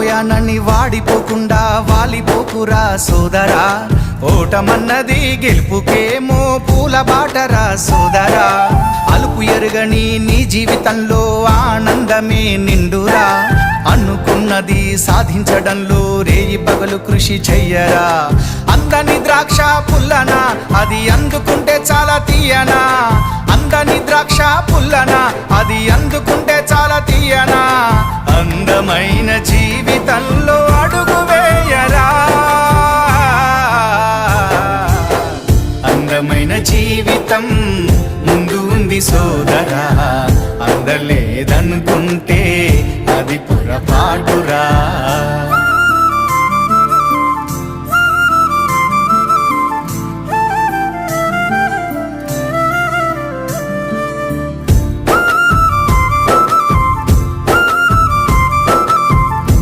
ఓడిపోయానని వాడిపోకుండా వాలిపోకురా సోదరా, ఓటమన్నది గెలుపుకేమో పూల బాటరా సోదరా. అలుపు ఎరుగని నీ జీవితంలో ఆనందమే నిండురా, అనుకున్నది సాధించడంలో రేయి పగలు కృషి చెయ్యరా. అందని ద్రాక్ష పుల్లనా, అది అందుకుంటే చాలా తీయనా. అందని ద్రాక్ష పుల్లనా, అది అందుకుంటే చాలా తీయనా. అందమైన జీవితంలో అడుగు వేయరా, అందమైన జీవితం ముందు ఉంది సోదరా. అందలేదనుకుంటే అది పొరపాటురా.